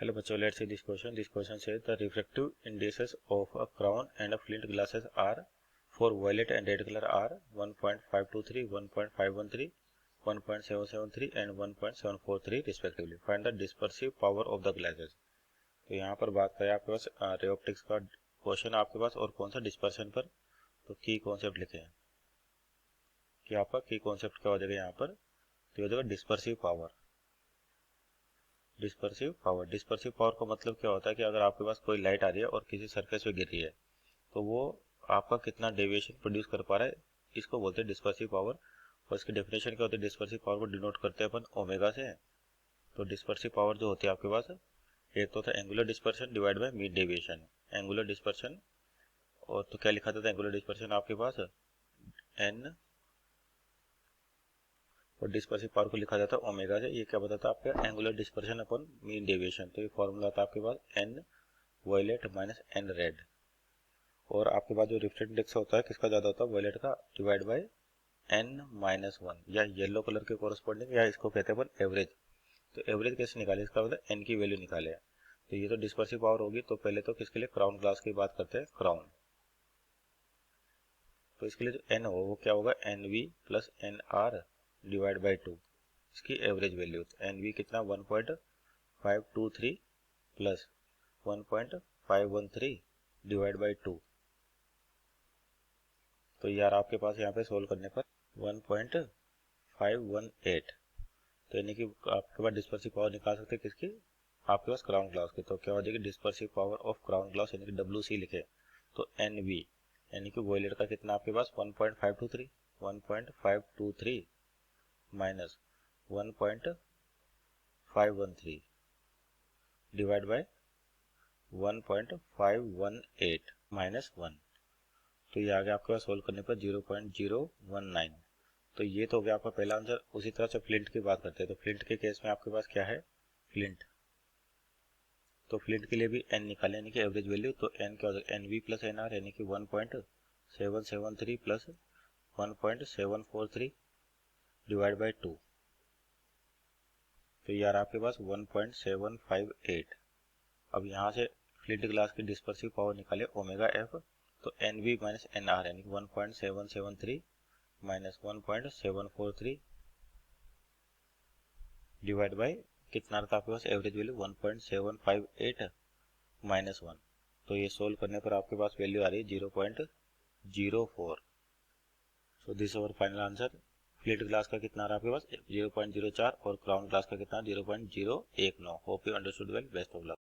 Hello bachcho, let's see this question. This question says the refractive indices of a crown and a flint glasses are for violet and red color are 1.523, 1.513, 1.773 and 1.743 respectively. Find the dispersive power of the glasses. तो यहाँ पर बात करें आपके पास ray optics का question आपके पास और कौन सा डिस्पर्शन पर, तो की कॉन्सेप्ट लिखे हैं कि आपका की कॉन्सेप्ट क्या हो जाएगा यहाँ पर, तो हो जाएगा डिस्पर्सिव पावर। डिस्पर्सिव पावर का मतलब क्या होता है कि अगर आपके पास कोई लाइट आ रही है और किसी सरफेस पे गिर रही है तो वो आपका कितना डेविएशन प्रोड्यूस कर पा रहा है, इसको बोलते हैं डिस्पर्सिव पावर। और इसकी डेफिनेशन क्या होती है, डिस्पर्सिव पावर को डिनोट करते हैं अपन ओमेगा से। तो डिस्पर्सिव पावर जो होती है आपके पास, एक तो था angular dispersion divide by mean deviation. Angular dispersion, और तो क्या लिखा था एंगुलर डिस्पर्शन आपके पास एन, और डिस्पर्सिव पावर को लिखा जाता है ओमेगा से। ये क्या बताता है आपका angular dispersion upon mean deviation. तो ये फॉर्मूला था आपके पास N violet minus N red. और आपके पास जो रिफ्लेक्ट इंडेक्स होता है किसका ज्यादा होता है, वायलेट का, डिवाइड बाय n-1 या येलो कलर के कोरस्पॉन्डिंग, या इसको कहते हैं अपन एवरेज। तो एवरेज कैसे निकाले, इसका मतलब एन की वैल्यू निकाले। तो ये तो डिस्पर्सिव पावर होगी। तो पहले तो किसके लिए, क्राउन ग्लास की बात करते हैं, क्राउन। तो इसके लिए जो एन हो वो क्या होगा, N V plus N R divide by 2, इसकी एवरेज वैल्यू। एन वी कितना 1.523 प्लस 1.513 डिवाइड बाई 2। तो यार आपके पास यहाँ पे सोल्व करने पर 1.518, तो यानी कि आपके पास डिस्पर्सिव पावर निकाल सकते हैं किसकी, आपके पास क्राउन ग्लास की। तो क्या हो जाएगी dispersive power of crown glass, यानी कि WC लिखे। तो NV यानी कि वॉयलेट का कितना आपके पास 1.523 माइनस 1.513 डिवाइड बाय 1.518 माइनस 1। तो ये आ गया आपके पास सोल्व करने पर 0.019। तो ये तो हो गया आपका पहला आंसर। उसी तरह से फ्लिंट की बात करते हैं। तो फ्लिंट के केस में आपके पास क्या है, फ्लिंट। तो फ्लिंट के लिए भी एन निकाले, यानी कि एवरेज वैल्यू। तो एन क्या हो जाएगा, N V plus N R, यानी कि 1.773 प्लस 1.743 डिवाइड बाई 2। तो यार आपके पास 1.758। अब यहाँ से फ्लिंट ग्लास की डिस्पर्सिव पावर निकाले ओमेगा एफ। तो N V minus N R यानी कि 1.773 माइनस 1.743 डिवाइड बाई कितना था आपके पास एवरेज वैल्यू 1.758 माइनस 1। तो ये सोल्व करने पर आपके पास वैल्यू आ रही है 0.04। So this our final answer. Fleet glass का कितना आ रहा है आपके पास 0.04 और क्राउन ग्लास का कितना 0.019। Hope you understood well. Best of luck.